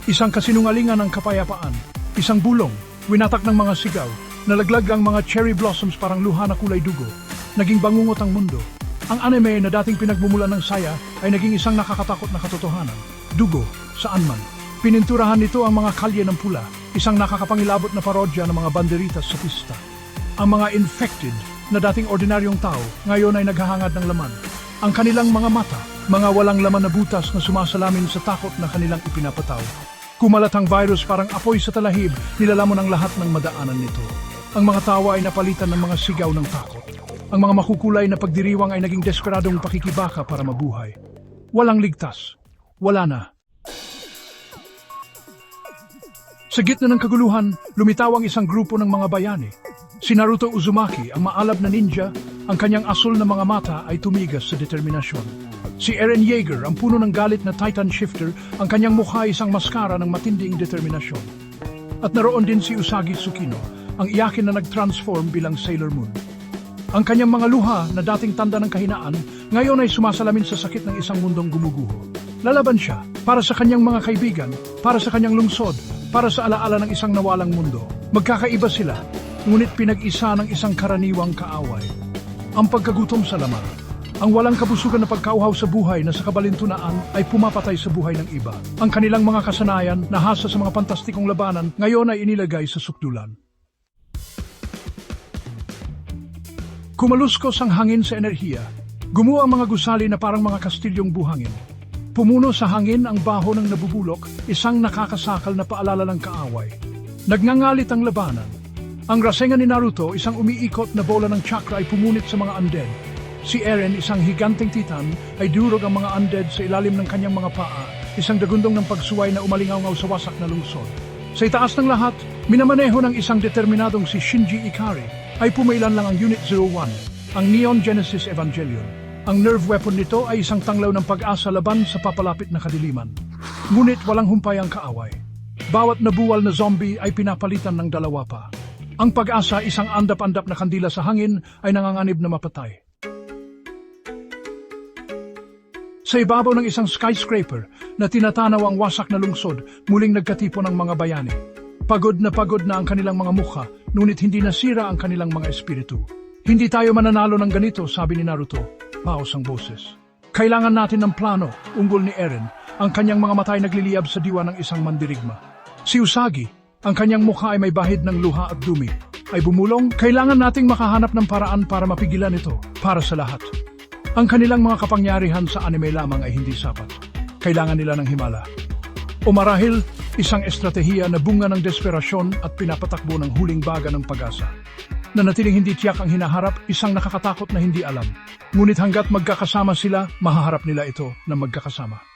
Isang kasinungalingan ng kapayapaan, isang bulong, winatak ng mga sigaw, nalaglag ang mga cherry blossoms parang luha na kulay dugo, naging bangungot ang mundo. Ang anime na dating pinagmumulan ng saya ay naging isang nakakatakot na katotohanan. Dugo, saan man. Pininturahan nito ang mga kalye ng pula, isang nakakapangilabot na parodya ng mga banderitas sa pista. Ang mga infected na dating ordinaryong tao ngayon ay naghahangad ng laman. Ang kanilang mga mata, mga walang laman na butas na sumasalamin sa takot na kanilang ipinapataw. Kumalat ang virus parang apoy sa talahib, nilalamon ang lahat ng madaanan nito. Ang mga tawa ay napalitan ng mga sigaw ng takot. Ang mga makukulay na pagdiriwang ay naging desperadong pakikibaka para mabuhay. Walang ligtas. Wala na. Sa gitna ng kaguluhan, lumitaw ang isang grupo ng mga bayani. Si Naruto Uzumaki, ang maalab na ninja, ang kanyang asul na mga mata ay tumigas sa determinasyon. Si Eren Yeager, ang puno ng galit na Titan Shifter, ang kanyang mukha ay isang maskara ng matinding determinasyon. At naroon din si Usagi Tsukino, ang iyakin na nag-transform bilang Sailor Moon. Ang kanyang mga luha na dating tanda ng kahinaan, ngayon ay sumasalamin sa sakit ng isang mundong gumuguho. Lalaban siya para sa kanyang mga kaibigan, para sa kanyang lungsod, para sa alaala ng isang nawalang mundo. Magkakaiba sila, ngunit pinag-isa ng isang karaniwang kaaway. Ang pagkagutom sa lamang, ang walang kabusugan na pagkauhaw sa buhay na sa kabalintunaan ay pumapatay sa buhay ng iba. Ang kanilang mga kasanayan na hasa sa mga pantastikong labanan ngayon ay inilagay sa sukdulan. Kumaluskos ang hangin sa enerhiya. Gumuho ang mga gusali na parang mga kastilyong buhangin. Pumuno sa hangin ang baho ng nabubulok, isang nakakasakal na paalala ng kaaway. Nagngangalit ang labanan. Ang Rasengan ni Naruto, isang umiikot na bola ng chakra ay pumunit sa mga undead. Si Eren, isang higanting titan, ay durog ang mga undead sa ilalim ng kanyang mga paa, isang dagundong ng pagsuway na umalingaw sa wasak na lungsod. Sa itaas ng lahat, minamaneho ng isang determinadong si Shinji Ikari, ay pumailan lang ang Unit 01, ang Neon Genesis Evangelion. Ang nerve weapon nito ay isang tanglaw ng pag-asa laban sa papalapit na kadiliman. Ngunit walang humpay ang kaaway. Bawat nabuwal na zombie ay pinapalitan ng dalawa pa. Ang pag-asa, isang andap-andap na kandila sa hangin, ay nanganganib na mapatay. Sa ibabaw ng isang skyscraper na tinatanaw ang wasak na lungsod, muling nagkatipon ang mga bayani. Pagod na ang kanilang mga mukha, ngunit hindi nasira ang kanilang mga espiritu. Hindi tayo mananalo ng ganito, sabi ni Naruto. Paos ang boses. Kailangan natin ng plano, unggol ni Eren, ang kanyang mga mata ay nagliliyab sa diwa ng isang mandirigma. Si Usagi, ang kanyang mukha ay may bahid ng luha at dumi, ay bumulong, kailangan nating makahanap ng paraan para mapigilan ito, para sa lahat. Ang kanilang mga kapangyarihan sa anime lamang ay hindi sapat. Kailangan nila ng himala. O marahil, isang estratehiya na bunga ng desperasyon at pinapatakbo ng huling baga ng pag-asa. Nanatiling hindi tiyak ang hinaharap, isang nakakatakot na hindi alam. Ngunit hanggat magkakasama sila, mahaharap nila ito na magkakasama.